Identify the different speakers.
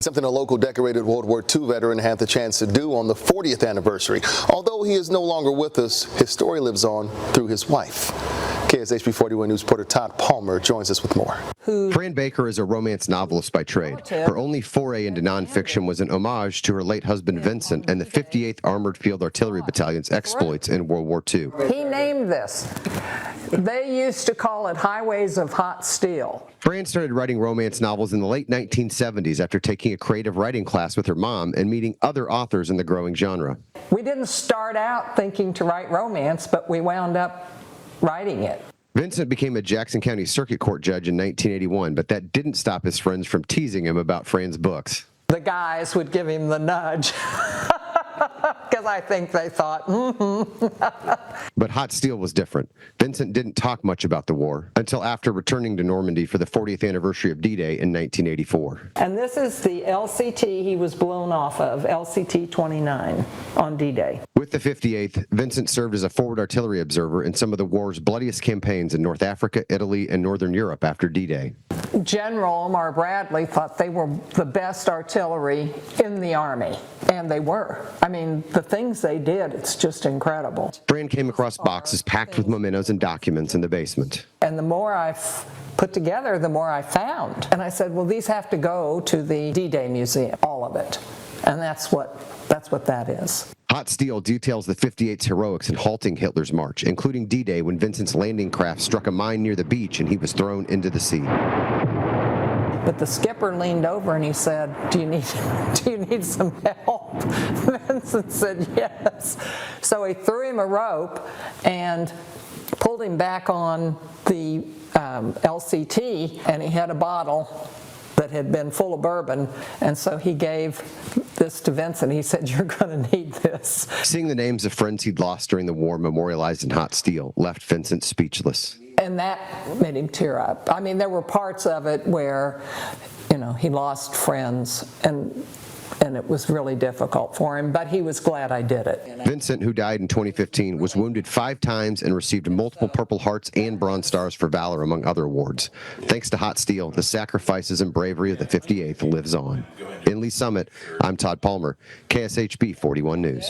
Speaker 1: Something a local decorated World War II veteran had the chance to do on the 40th anniversary. Although he is no longer with us, his story lives on through his wife. KSHP 41 News reporter Todd Palmer joins us with more.
Speaker 2: Fran Baker is a romance novelist by trade. Her only foray into nonfiction was an homage to her late husband Vincent and the 58th Armored Field Artillery Battalion's exploits in World War II.
Speaker 3: He named this. They used to call it Highways of Hot Steel.
Speaker 2: Fran started writing romance novels in the late 1970s after taking a creative writing class with her mom and meeting other authors in the growing genre.
Speaker 3: We didn't start out thinking to write romance, but we wound up writing it.
Speaker 2: Vincent became a Jackson County Circuit Court judge in 1981, but that didn't stop his friends from teasing him about Fran's books.
Speaker 3: The guys would give him the nudge. Because I think they thought,
Speaker 2: But Hot Steel was different. Vincent didn't talk much about the war until after returning to Normandy for the 40th anniversary of D-Day in 1984.
Speaker 3: And this is the LCT he was blown off of, LCT 29 on D-Day.
Speaker 2: With the 58th, Vincent served as a forward artillery observer in some of the war's bloodiest campaigns in North Africa, Italy, and Northern Europe after D-Day.
Speaker 3: General Omar Bradley thought they were the best artillery in the Army, and they were. I mean, the things they did, it's just incredible.
Speaker 2: Fran came across boxes packed with mementos and documents in the basement.
Speaker 3: And the more I put together, the more I found. And I said, well, these have to go to the D-Day Museum, all of it. And that's what that is.
Speaker 2: Hot Steel details the 58's heroics in halting Hitler's march, including D-Day when Vincent's landing craft struck a mine near the beach and he was thrown into the sea.
Speaker 3: But the skipper leaned over and he said, do you need some help? Vincent said yes. So he threw him a rope and pulled him back on the LCT, and he had a bottle that had been full of bourbon, and so he gave this to Vincent. He said, you're going to need this.
Speaker 2: Seeing the names of friends he'd lost during the war memorialized in Hot Steel left Vincent speechless.
Speaker 3: And that made him tear up. I mean, there were parts of it where, he lost friends, and it was really difficult for him, but he was glad I did it.
Speaker 2: Vincent, who died in 2015, was wounded 5 times and received multiple Purple Hearts and Bronze Stars for Valor, among other awards. Thanks to Hot Steel, the sacrifices and bravery of the 58th lives on. In Lee Summit, I'm Todd Palmer, KSHP 41 News.